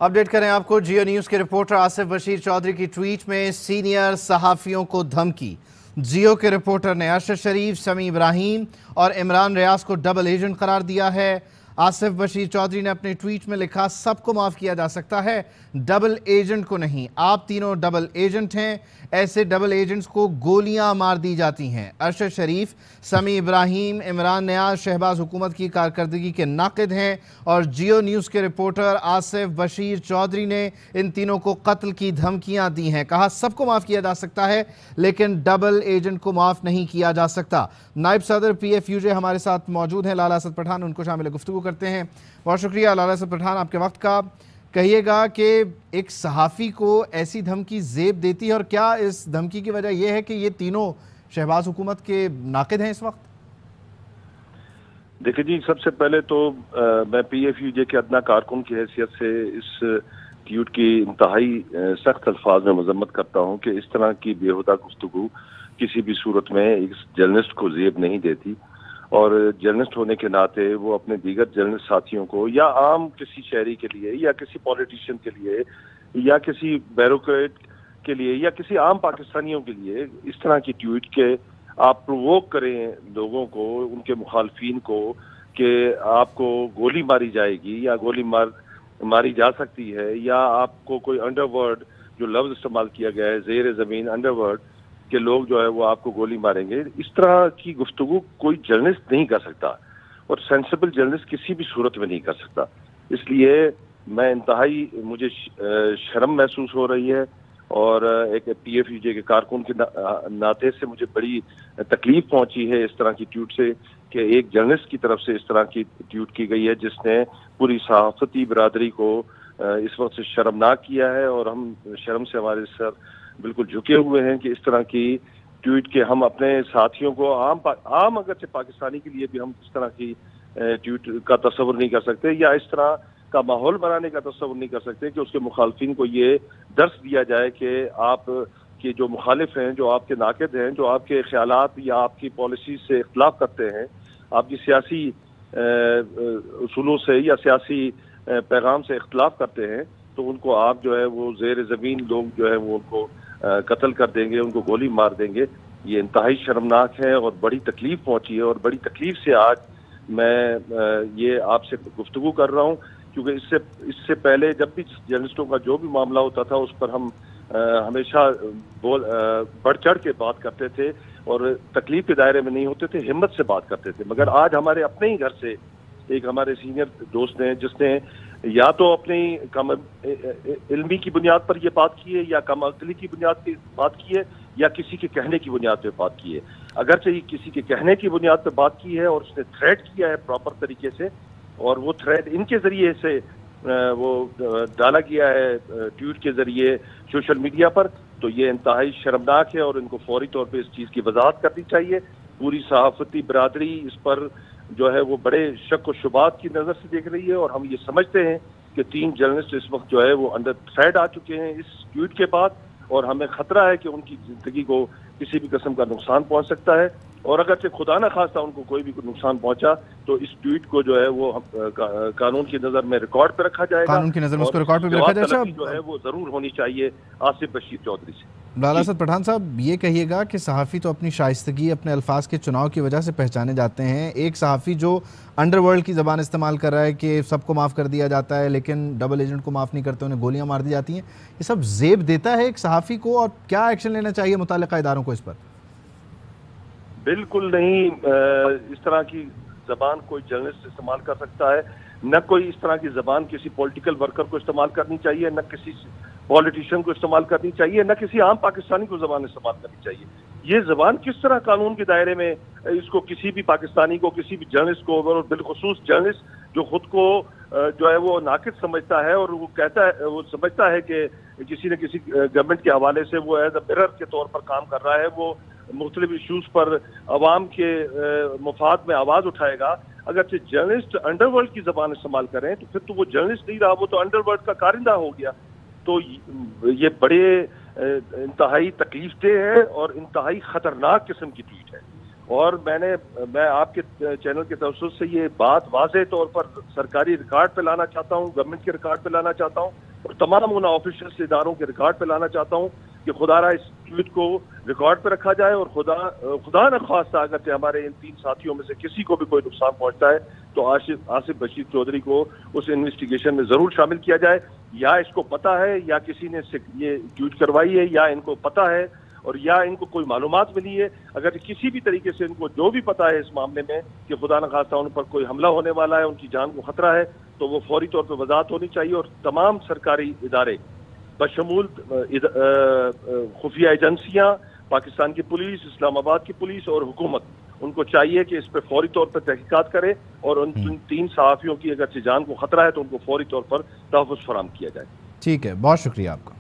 Update करें आपको। जियो news के रिपोर्टर आसिफ बशीर चौधरी की ट्वीट में सीनियर सहाफ़ियों को धमकी। जियो के रिपोर्टर ने अरशद शरीफ, समी इब्राहिम और इमरान रियाज को डबल एजेंट करार दिया है। आसिफ बशीर चौधरी ने अपने ट्वीट में लिखा, सबको माफ़ किया जा सकता है, डबल एजेंट को नहीं। आप तीनों डबल एजेंट हैं, ऐसे डबल एजेंट्स को गोलियां मार दी जाती हैं। अरशद शरीफ, समी इब्राहिम, इमरान नियाज शहबाज हुकूमत की कारकर्दगी के नाक़िद हैं और जियो न्यूज़ के रिपोर्टर आसिफ बशीर चौधरी ने इन तीनों को कत्ल की धमकियां दी हैं। कहा, सबको माफ़ किया जा सकता है लेकिन डबल एजेंट को माफ़ नहीं किया जा सकता। नायब सदर PFUJ हमारे साथ मौजूद हैं, लाला असद पठान, उनको शामिल गुफ्तगू करते हैं। बहुत शुक्रिया लाला असद पठान आपके वक्त का। कहिएगा कि एक सहाफ़ी को ऐसी धमकी ज़ेब देती है और क्या इस धमकी की वजह यह है कि ये तीनों शहबाज हुकूमत के नाक़िद हैं इस वक्त? देखिए जी, सबसे पहले तो मैं PFUJ के अदना कारकुन की हैसियत से इस ट्वीट की इंतहाई सख्त अल्फाज में मजम्मत करता हूँ कि इस तरह की बेहुदा गुफ्तगू किसी भी सूरत में एक जर्नलिस्ट को ज़ेब नहीं देती और जर्नलिस्ट होने के नाते वो अपने दीगर जर्नलिस्ट साथियों को या आम किसी शहरी के लिए या किसी पॉलिटिशियन के लिए या किसी ब्यूरोक्रेट के लिए या किसी आम पाकिस्तानियों के लिए इस तरह की ट्वीट के आप प्रोवोक करें लोगों को, उनके मुखालफिन को, कि आपको गोली मारी जाएगी या गोली मारी जा सकती है या आपको कोई अंडरवर्ल्ड, जो लफ्ज इस्तेमाल किया गया है ज़ेर ज़मीन अंडरवर्ल्ड के लोग जो है वो आपको गोली मारेंगे, इस तरह की गुफ्तगू कोई जर्नलिस्ट नहीं कर सकता और सेंसिबल जर्नलिस्ट किसी भी सूरत में नहीं कर सकता। इसलिए मैं इंतहाई मुझे शर्म महसूस हो रही है और एक PFUJ के कारकुन के नाते से मुझे बड़ी तकलीफ पहुंची है इस तरह की ट्वीट से कि एक जर्नलिस्ट की तरफ से इस तरह की ट्वीट की गई है जिसने पूरी सहाफ़ती बरादरी को इस वक्त से शर्मनाक किया है और हम शर्म से हमारे सर बिल्कुल झुके हुए हैं कि इस तरह की ट्वीट के हम अपने साथियों को आम अगर से पाकिस्तानी के लिए भी हम इस तरह की ट्वीट का तस्वुर नहीं कर सकते या इस तरह का माहौल बनाने का तस्वुर नहीं कर सकते कि उसके मुखालफिन को ये दर्स दिया जाए कि आप के जो मुखालिफ हैं, जो आपके नाक़िद हैं, जो आपके ख्यालात या आपकी पॉलिसी से इख्तलाफ करते हैं, आपकी सियासी उसूलों से या सियासी पैगाम से इख्तलाफ करते हैं, तो उनको आप जो है वो ज़ेर ज़मीन लोग जो है वो उनको कत्ल कर देंगे, उनको गोली मार देंगे। ये इंतहाई शर्मनाक है और बड़ी तकलीफ पहुंची है और बड़ी तकलीफ से आज मैं ये आपसे गुफ्तगू कर रहा हूँ क्योंकि इससे पहले जब भी जर्नलिस्टों का जो भी मामला होता था उस पर हम हमेशा बढ़ चढ़ के बात करते थे और तकलीफ के दायरे में नहीं होते थे, हिम्मत से बात करते थे। मगर आज हमारे अपने ही घर से एक हमारे सीनियर दोस्त ने जिसने या तो अपनी कम इल्मी की बुनियाद पर ये बात की है या कम अक्ली की बुनियाद पर बात की है या किसी के कहने की बुनियाद पर बात की है। अगरचे किसी के कहने की बुनियाद पर बात की है और उसने थ्रेट किया है प्रॉपर तरीके से और वो थ्रेट इनके जरिए से वो डाला गया है ट्वीट के जरिए सोशल मीडिया पर, तो ये इंतहाई शर्मनाक है और इनको फौरी तौर पे इस चीज़ की वजाहत करनी चाहिए। पूरी सहाफ़ती बरादरी इस पर जो है वो बड़े शक व शुबात की नज़र से देख रही है और हम ये समझते हैं कि 3 जर्नलिस्ट इस वक्त जो है वो अंडर थ्रेट आ चुके हैं इस ट्वीट के बाद और हमें खतरा है कि उनकी ज़िंदगी को किसी भी किस्म का नुकसान पहुंच सकता है और अगर से खुदा न खास्ता उनको कोई भी नुकसान पहुंचा तो इस ट्वीट को जो है वो कानून की नज़र में रिकॉर्ड पे रखा जाएगा। कानून की नज़र में उसको रिकॉर्ड पे भी रखा जाएगा जो है वो ज़रूर होनी चाहिए आसिफ बशीर चौधरी से। लाला असद पठान साहब, ये कहिएगा कि सहाफ़ी तो अपनी शाइस्तगी, अपने अल्फाज के चुनाव की वजह से पहचाने जाते हैं। एक सहाफ़ी जो अंडरवर्ल्ड की ज़बान इस्तेमाल कर रहा है कि सबको माफ़ कर दिया जाता है लेकिन डबल एजेंट को माफ़ नहीं करते, उन्हें गोलियां मार दी जाती हैं, ये सब ज़ेब देता है एक सहाफ़ी को और क्या एक्शन लेना चाहिए मुताल्लिक़ा इदारों को इस पर? बिल्कुल नहीं, इस तरह की ज़बान कोई जर्नलिस्ट इस्तेमाल कर सकता है, न कोई इस तरह की ज़बान किसी पॉलिटिकल वर्कर को इस्तेमाल करनी चाहिए, न किसी पॉलिटिशियन को इस्तेमाल करनी चाहिए, न किसी आम पाकिस्तानी को ज़बान इस्तेमाल करनी चाहिए। ये ज़बान किस तरह कानून के दायरे में इसको किसी भी पाकिस्तानी को, किसी भी जर्नलिस्ट को और बिलखुसूस जर्नलिस्ट जो खुद को जो है वो नाक़िद समझता है और वो कहता है, वो समझता है कि किसी न किसी गवर्नमेंट के हवाले से वो एज अ मिरर के तौर पर काम कर रहा है, वो मुख्तलिफ इशूज़ पर अवाम के मुफाद में आवाज़ उठाएगा। अगर से जर्नलिस्ट अंडरवर्ल्ड की ज़बान इस्तेमाल करें तो फिर तो वो जर्नलिस्ट नहीं रहा, वो तो अंडरवर्ल्ड का कारिंदा हो गया। तो ये बड़े इंतहाई तकलीफदेह है और इंतहाई ख़तरनाक किस्म की ट्वीट है और मैं आपके चैनल के तवज्जुह से ये बात वाज़ेह तौर पर सरकारी रिकॉर्ड पे लाना चाहता हूँ, गवर्नमेंट के रिकॉर्ड पे लाना चाहता हूँ اور تمام ان آفیشلس اداروں کے ریکارڈ پہ لانا چاہتا ہوں کہ خدا را اس ٹویٹ کو ریکارڈ پہ رکھا جائے، اور خدا نہ خواستہ اگر ہمارے ان 3 ساتھیوں میں سے کسی کو بھی کوئی نقصان پہنچتا ہے تو آصف بشیر چودھری کو اس انویسٹیگیشن میں ضرور شامل کیا جائے. یا اس کو پتہ ہے، یا کسی نے یہ ٹویٹ کروائی ہے، یا ان کو پتہ ہے اور یا ان کو کوئی معلومات ملی ہے. اگر کسی بھی طریقے سے ان کو جو بھی پتہ ہے اس معاملے میں کہ خدا نہ خواستہ ان پر کوئی حملہ ہونے والا ہے، ان کی جان کو خطرہ ہے، تو وہ فوری طور پہ وضاحت ہونی چاہیے. اور تمام سرکاری ادارے بشمول خفیہ ایجنسیاں، پاکستان کی پولیس، اسلام آباد کی پولیس اور حکومت، ان کو چاہیے کہ اس پہ فوری طور پر تحقیقات کرے اور ان 3 صحافیوں کی اگر جان کو خطرہ ہے تو ان کو فوری طور پر تحفظ فراہم کیا جائے. ٹھیک ہے، بہت شکریہ آپ کا.